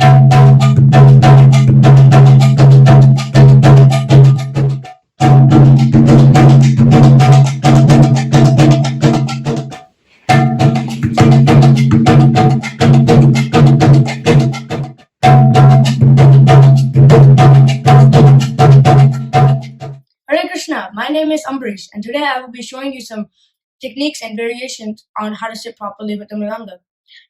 Hare Krishna, my name is Ambrish, and today I will be showing you some techniques and variations on how to sit properly with the Mridanga.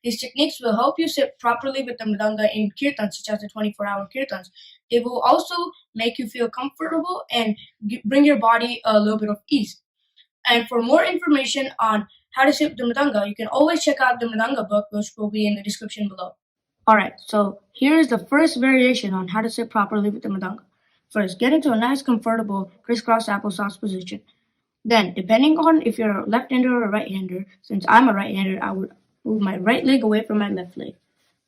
These techniques will help you sit properly with the Mridanga in Kirtan, such as the 24-hour Kirtans. They will also make you feel comfortable and bring your body a little bit of ease. And for more information on how to sit with the Mridanga, you can always check out the Mridanga book, which will be in the description below. Alright, so here is the first variation on how to sit properly with the Mridanga. First, get into a nice comfortable crisscross applesauce position. Then, depending on if you're a left-hander or a right-hander, since I'm a right-hander, I would move my right leg away from my left leg.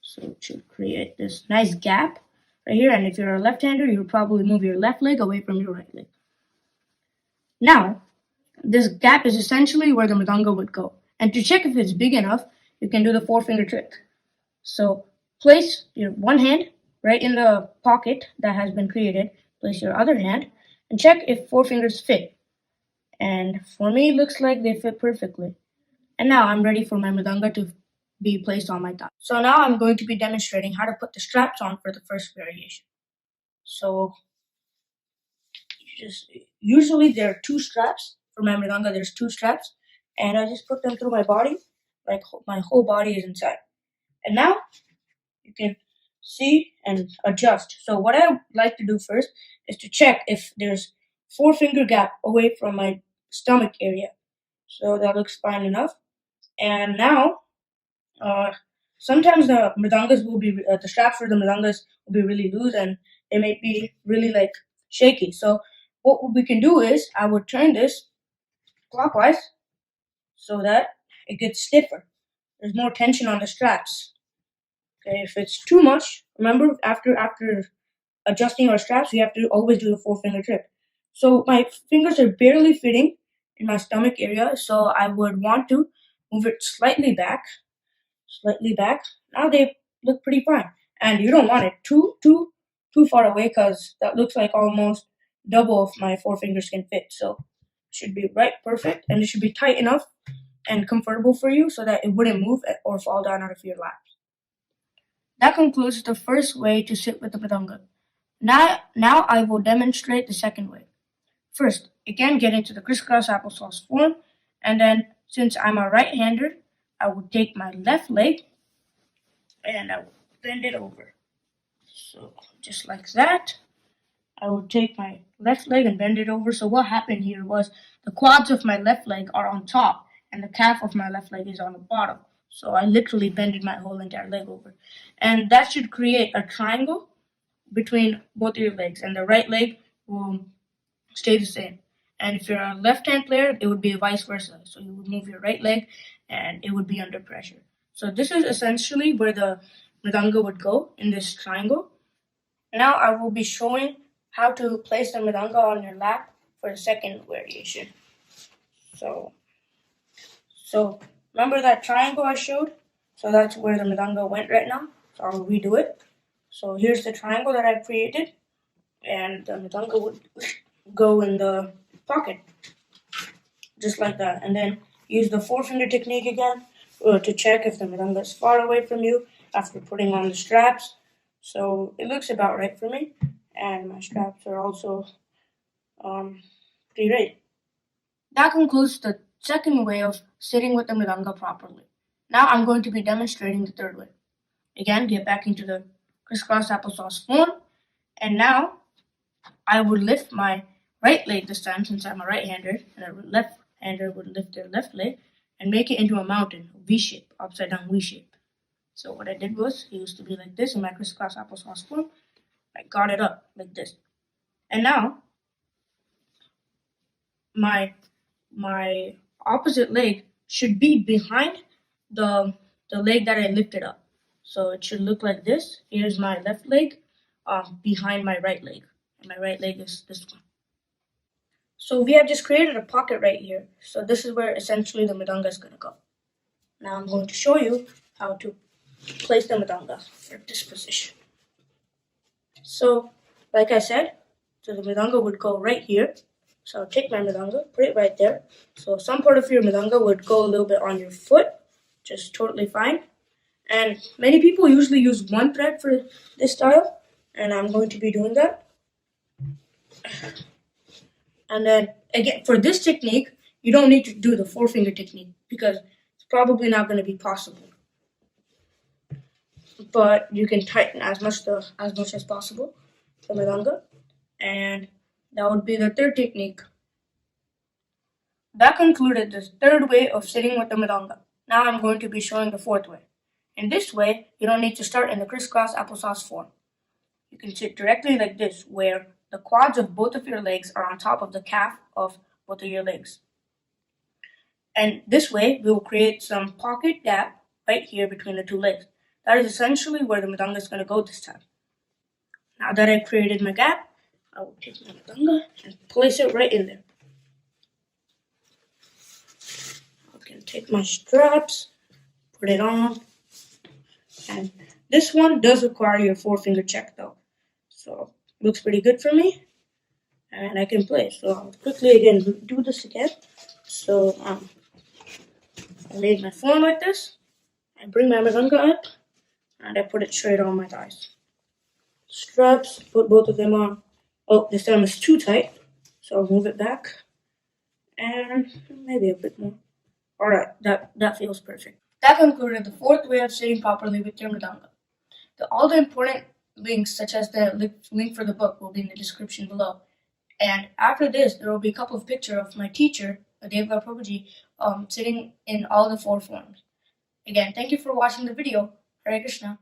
So it should create this nice gap right here. And if you're a left-hander, you would probably move your left leg away from your right leg. Now, this gap is essentially where the Mridanga would go. And to check if it's big enough, you can do the four-finger trick. So place your one hand right in the pocket that has been created. Place your other hand and check if four fingers fit. And for me, it looks like they fit perfectly. And now I'm ready for my Mridanga to be placed on my thigh. So now I'm going to be demonstrating how to put the straps on for the first variation. So usually there are two straps. For my Mridanga, there's two straps. And I just put them through my body, like my whole body is inside. And now you can see and adjust. So what I like to do first is to check if there's four-finger gap away from my stomach area. So that looks fine enough. And now, sometimes the Mridangas will be, the straps for the Mridangas will be really loose and they may be really like shaky. So what we can do is I would turn this clockwise so that it gets stiffer. There's more tension on the straps. Okay, if it's too much, remember after adjusting our straps, we have to always do the four-finger trick. So my fingers are barely fitting in my stomach area, so I would want to move it slightly back. Now they look pretty fine, and you don't want it too far away because that looks like almost double of my four fingers can fit. So it should be right perfect, and it should be tight enough and comfortable for you so that it wouldn't move or fall down out of your lap. That concludes the first way to sit with the Mridanga. Now I will demonstrate the second way. First, again, get into the crisscross applesauce form, and then since I'm a right-hander, I will take my left leg and I will bend it over. So just like that, I will take my left leg and bend it over. So what happened here was the quads of my left leg are on top and the calf of my left leg is on the bottom. So I literally bended my whole entire leg over. And that should create a triangle between both of your legs, and the right leg will stay the same. And if you're a left-hand player, it would be vice versa. So you would move your right leg and it would be under pressure. So this is essentially where the Mridanga would go in this triangle. Now I will be showing how to place the Mridanga on your lap for the second variation. So remember that triangle I showed? So that's where the Mridanga went right now. So I'll redo it. So here's the triangle that I've created, and the Mridanga would go in the pocket, just like that. And then use the four-finger technique again to check if the Mridanga is far away from you after putting on the straps. So it looks about right for me, and my straps are also pretty right. That concludes the second way of sitting with the Mridanga properly. Now I'm going to be demonstrating the third way. Again, get back into the crisscross applesauce form, and now I would lift my right leg this time since I'm a right-hander, and a left-hander would lift their left leg and make it into a mountain, a V-shape, upside down V-shape. So what I did was, it used to be like this in my crisscross applesauce form. I got it up like this. And now, my opposite leg should be behind the leg that I lifted up. So it should look like this. Here's my left leg behind my right leg. And my right leg is this one. So we have just created a pocket right here. So this is where essentially the Mridanga is going to go. Now I'm going to show you how to place the Mridanga for this position. So, like I said, so the Mridanga would go right here. So I'll take my Mridanga, put it right there. So some part of your Mridanga would go a little bit on your foot, just totally fine. And many people usually use one thread for this style, and I'm going to be doing that. And then again, for this technique, you don't need to do the 4-finger technique because it's probably not going to be possible. But you can tighten as much as possible the Mridanga, and that would be the third technique. That concluded the third way of sitting with the Mridanga. Now I'm going to be showing the fourth way. In this way, you don't need to start in the crisscross applesauce form. You can sit directly like this, where the quads of both of your legs are on top of the calf of both of your legs. And this way, we will create some pocket gap right here between the two legs. That is essentially where the Mridanga is going to go this time. Now that I've created my gap, I will take my Mridanga and place it right in there. I can take my straps, put it on, and this one does require your 4-finger check though. So it looks pretty good for me, and I can play. So I'll quickly again do this again. So I laid my form like this. I bring my Mridanga up, and I put it straight on my thighs. Straps, put both of them on. Oh, this time it's too tight, so I'll move it back, and maybe a bit more. Alright, that feels perfect. That concluded the fourth way of sitting properly with your Mridanga. All the important links, such as the link for the book, will be in the description below. And after this, there will be a couple of pictures of my teacher, Devgar Prabhuji, sitting in all the 4 forms. Again, thank you for watching the video. Hare Krishna.